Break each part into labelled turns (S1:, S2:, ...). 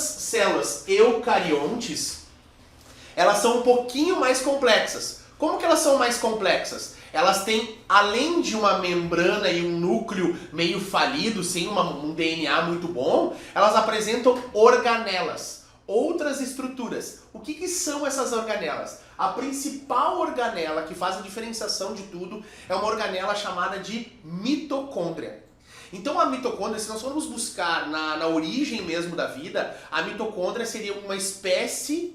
S1: células eucariontes, elas são um pouquinho mais complexas. Como que elas são mais complexas? Elas têm, além de uma membrana e um núcleo meio falido, sem um DNA muito bom, elas apresentam organelas, outras estruturas. O que são essas organelas? A principal organela que faz a diferenciação de tudo é uma organela chamada de mitocôndria. Então a mitocôndria, se nós formos buscar na origem mesmo da vida, a mitocôndria seria uma espécie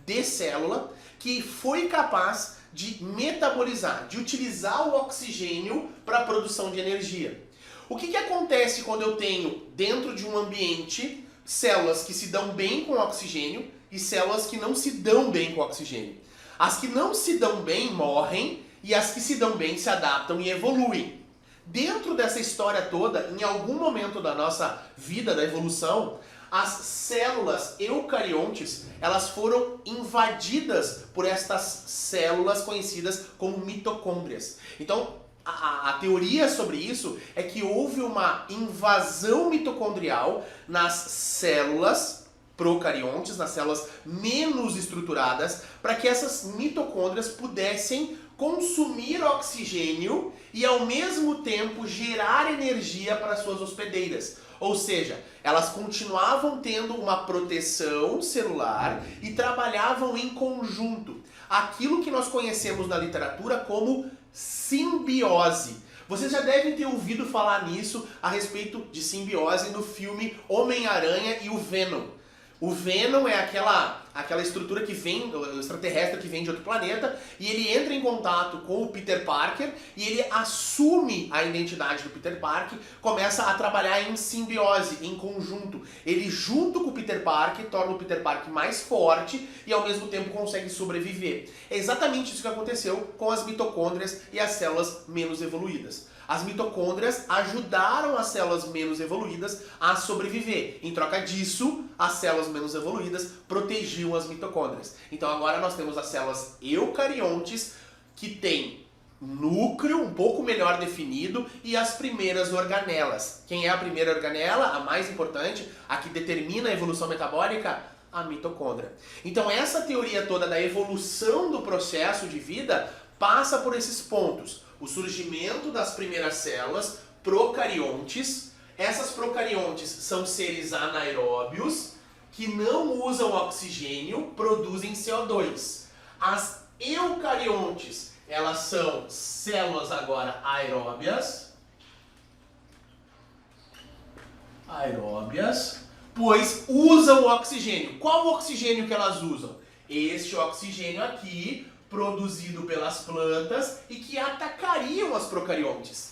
S1: de célula que foi capaz de metabolizar, de utilizar o oxigênio para a produção de energia. O que acontece quando eu tenho dentro de um ambiente células que se dão bem com oxigênio e células que não se dão bem com oxigênio? As que não se dão bem morrem e as que se dão bem se adaptam e evoluem. Dentro dessa história toda, em algum momento da nossa vida, da evolução, as células eucariontes, elas foram invadidas por estas células conhecidas como mitocôndrias. Então, a teoria sobre isso é que houve uma invasão mitocondrial nas células procariontes, nas células menos estruturadas, para que essas mitocôndrias pudessem consumir oxigênio e ao mesmo tempo gerar energia para suas hospedeiras. Ou seja, elas continuavam tendo uma proteção celular e trabalhavam em conjunto. Aquilo que nós conhecemos na literatura como simbiose. Vocês já devem ter ouvido falar nisso a respeito de simbiose no filme Homem-Aranha e o Venom. O Venom é aquela estrutura que vem, o extraterrestre que vem de outro planeta, e ele entra em contato com o Peter Parker e ele assume a identidade do Peter Parker, começa a trabalhar em simbiose, em conjunto. Ele, junto com o Peter Parker, torna o Peter Parker mais forte e ao mesmo tempo consegue sobreviver. É exatamente isso que aconteceu com as mitocôndrias e as células menos evoluídas. As mitocôndrias ajudaram as células menos evoluídas a sobreviver. Em troca disso, as células menos evoluídas protegiam as mitocôndrias. Então agora nós temos as células eucariontes, que têm núcleo um pouco melhor definido e as primeiras organelas. Quem é a primeira organela? A mais importante, a que determina a evolução metabólica? A mitocôndria. Então essa teoria toda da evolução do processo de vida passa por esses pontos. O surgimento das primeiras células procariontes. Essas procariontes são seres anaeróbios que não usam oxigênio, produzem CO2. As eucariontes, elas são células agora aeróbias, pois usam o oxigênio. Qual o oxigênio que elas usam? Este oxigênio aqui, produzido pelas plantas e que atacariam as procariontes.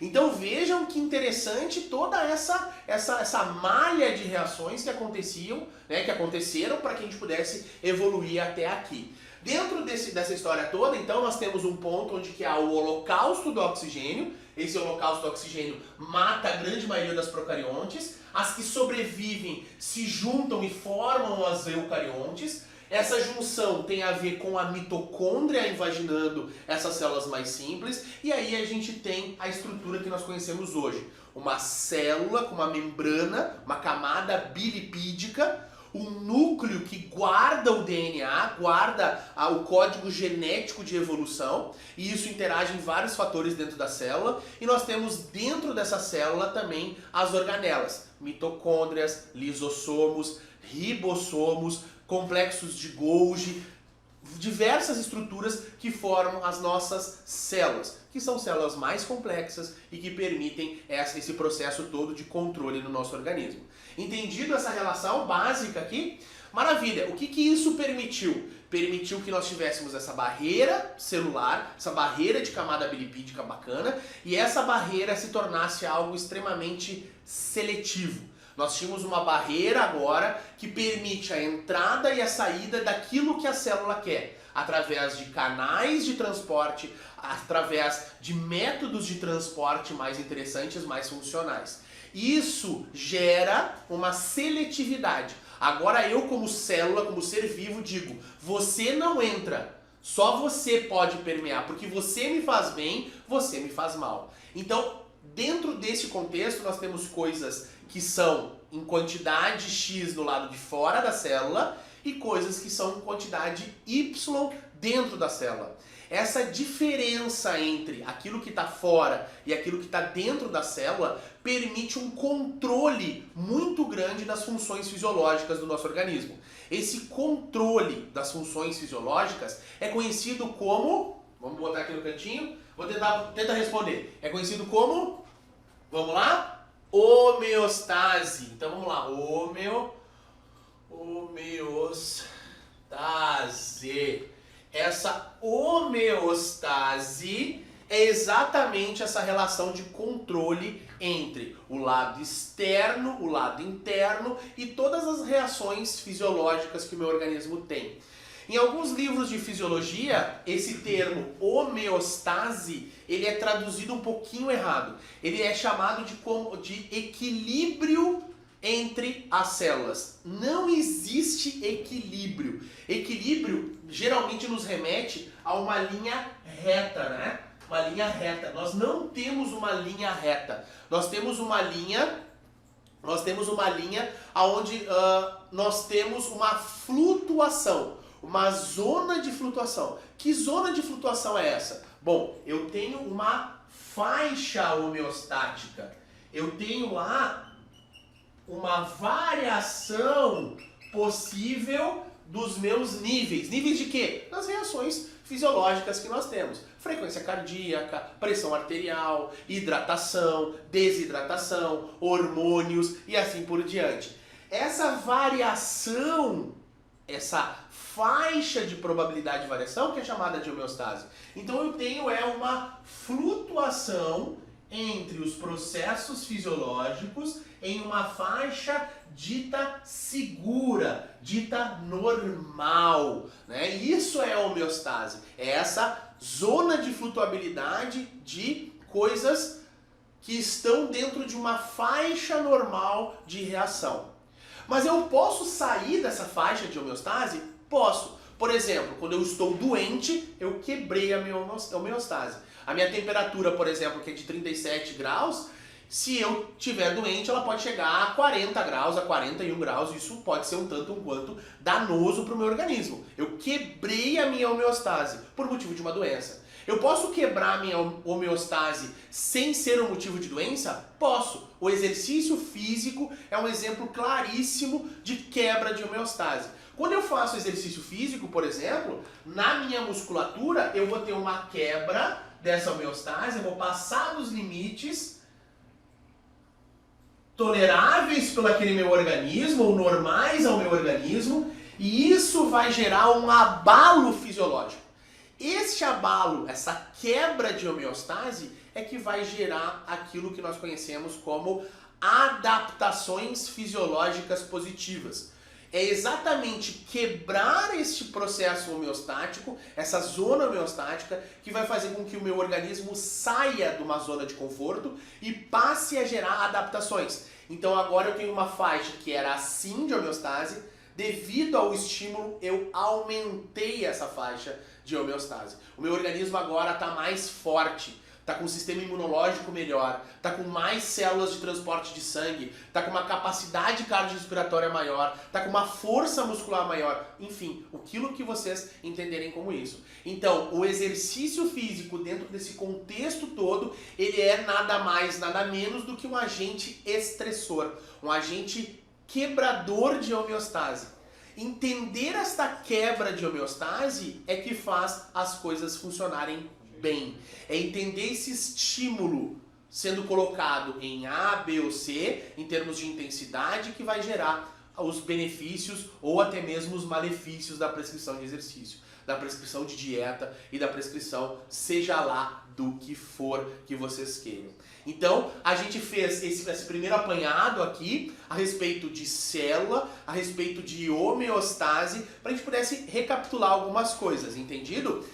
S1: Então vejam que interessante toda essa malha de reações que aconteciam, né, que aconteceram para que a gente pudesse evoluir até aqui. Dentro dessa história toda, então, nós temos um ponto onde que há o holocausto do oxigênio. Esse holocausto do oxigênio mata a grande maioria das procariontes. As que sobrevivem se juntam e formam as eucariontes. Essa junção tem a ver com a mitocôndria invaginando essas células mais simples, e aí a gente tem a estrutura que nós conhecemos hoje. Uma célula com uma membrana, uma camada bilipídica, um núcleo que guarda o DNA, guarda o código genético de evolução, e isso interage em vários fatores dentro da célula, e nós temos dentro dessa célula também as organelas, mitocôndrias, lisossomos, ribossomos, complexos de Golgi, diversas estruturas que formam as nossas células, que são células mais complexas e que permitem esse processo todo de controle no nosso organismo. Entendido essa relação básica aqui? Maravilha! O que isso permitiu? Permitiu que nós tivéssemos essa barreira celular, essa barreira de camada bilipídica bacana, e essa barreira se tornasse algo extremamente seletivo. Nós tínhamos uma barreira agora que permite a entrada e a saída daquilo que a célula quer, através de canais de transporte, através de métodos de transporte mais interessantes, mais funcionais. Isso gera uma seletividade. Agora eu, como célula, como ser vivo, digo, você não entra, só você pode permear, porque você me faz bem, você me faz mal. Então, Dentro desse contexto, nós temos coisas que são em quantidade X no lado de fora da célula e coisas que são em quantidade Y dentro da célula. Essa diferença entre aquilo que está fora e aquilo que está dentro da célula permite um controle muito grande das funções fisiológicas do nosso organismo. Esse controle das funções fisiológicas é conhecido como... Vamos botar aqui no cantinho. Vou tentar responder. É conhecido como... Vamos lá? Homeostase. Então vamos lá. Homeostase. Essa homeostase é exatamente essa relação de controle entre o lado externo, o lado interno e todas as reações fisiológicas que o meu organismo tem. Em alguns livros de fisiologia, esse termo homeostase, ele é traduzido um pouquinho errado. Ele é chamado de equilíbrio entre as células. Não existe equilíbrio. Equilíbrio geralmente nos remete a uma linha reta, né? Uma linha reta. Nós não temos uma linha reta. Nós temos uma linha onde nós temos uma flutuação, uma zona de flutuação. Que zona de flutuação é essa? Bom, eu tenho uma faixa homeostática. Eu tenho lá uma variação possível dos meus níveis. Níveis de quê? Das reações fisiológicas que nós temos. Frequência cardíaca, pressão arterial, hidratação, desidratação, hormônios e assim por diante. Essa variação, essa faixa de probabilidade de variação que é chamada de homeostase. Então eu tenho uma flutuação entre os processos fisiológicos em uma faixa dita segura, dita normal, né? Isso é a homeostase, é essa zona de flutuabilidade de coisas que estão dentro de uma faixa normal de reação. Mas eu posso sair dessa faixa de homeostase? Posso. Por exemplo, quando eu estou doente, eu quebrei a minha homeostase. A minha temperatura, por exemplo, que é de 37 graus, se eu estiver doente, ela pode chegar a 40 graus, a 41 graus. Isso pode ser um tanto um quanto danoso para o meu organismo. Eu quebrei a minha homeostase por motivo de uma doença. Eu posso quebrar a minha homeostase sem ser um motivo de doença? Posso. O exercício físico é um exemplo claríssimo de quebra de homeostase. Quando eu faço exercício físico, por exemplo, na minha musculatura, eu vou ter uma quebra dessa homeostase, eu vou passar dos limites toleráveis pelo aquele meu organismo, ou normais ao meu organismo, e isso vai gerar um abalo fisiológico. Este abalo, essa quebra de homeostase, é que vai gerar aquilo que nós conhecemos como adaptações fisiológicas positivas. É exatamente quebrar este processo homeostático, essa zona homeostática, que vai fazer com que o meu organismo saia de uma zona de conforto e passe a gerar adaptações. Então agora eu tenho uma faixa que era assim de homeostase, devido ao estímulo eu aumentei essa faixa de homeostase. O meu organismo agora está mais forte, está com um sistema imunológico melhor, está com mais células de transporte de sangue, está com uma capacidade cardiorrespiratória maior, está com uma força muscular maior, enfim, aquilo que vocês entenderem como isso. Então, o exercício físico dentro desse contexto todo, ele é nada mais, nada menos do que um agente estressor, um agente quebrador de homeostase. Entender esta quebra de homeostase é que faz as coisas funcionarem bem. É entender esse estímulo sendo colocado em A, B ou C, em termos de intensidade, que vai gerar os benefícios ou até mesmo os malefícios da prescrição de exercício, da prescrição de dieta e da prescrição, seja lá do que for que vocês queiram. Então, a gente fez esse primeiro apanhado aqui a respeito de célula, a respeito de homeostase, para a gente pudesse recapitular algumas coisas, entendido?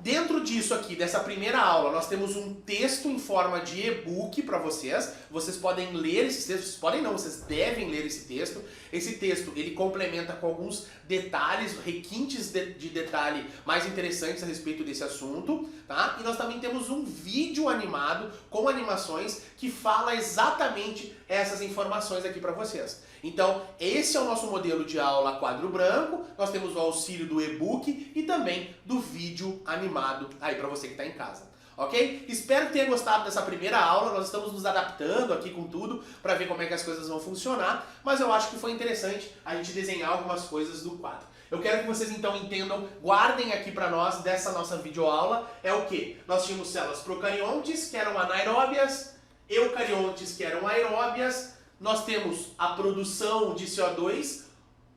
S1: Dentro disso aqui, dessa primeira aula, nós temos um texto em forma de e-book para vocês. Vocês podem ler esses textos, vocês podem não, vocês devem ler esse texto. Esse texto, ele complementa com alguns detalhes, requintes de detalhe mais interessantes a respeito desse assunto, tá? E nós também temos um vídeo animado com animações que fala exatamente essas informações aqui para vocês. Então, esse é o nosso modelo de aula quadro branco. Nós temos o auxílio do e-book e também do vídeo animado aí para você que está em casa. Ok? Espero que tenha gostado dessa primeira aula. Nós estamos nos adaptando aqui com tudo para ver como é que as coisas vão funcionar, mas eu acho que foi interessante a gente desenhar algumas coisas do quadro. Eu quero que vocês então entendam, guardem aqui para nós dessa nossa videoaula, é o que? Nós tínhamos células procariontes, que eram anaeróbias, eucariontes, que eram aeróbias. Nós temos a produção de CO2,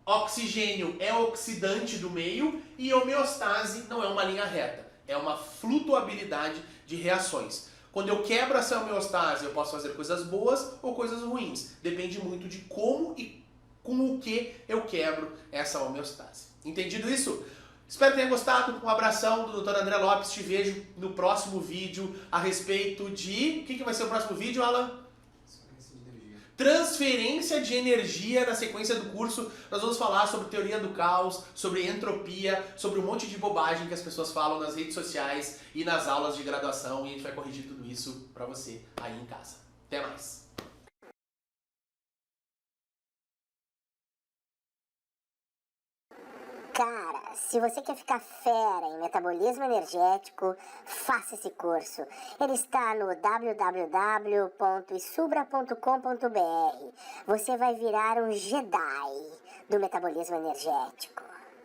S1: oxigênio é oxidante do meio e homeostase não é uma linha reta, é uma flutuabilidade de reações. Quando eu quebro essa homeostase, eu posso fazer coisas boas ou coisas ruins. Depende muito de como e com o que eu quebro essa homeostase. Entendido isso? Espero que tenha gostado. Um abração do Dr. André Lopes. Te vejo no próximo vídeo a respeito de... O que vai ser o próximo vídeo, Alan? Transferência de energia. Na sequência do curso, nós vamos falar sobre teoria do caos, sobre entropia, sobre um monte de bobagem que as pessoas falam nas redes sociais e nas aulas de graduação, e a gente vai corrigir tudo isso para você aí em casa. Até mais!
S2: Cara, se você quer ficar fera em metabolismo energético, faça esse curso. Ele está no www.isubra.com.br. Você vai virar um Jedi do metabolismo energético.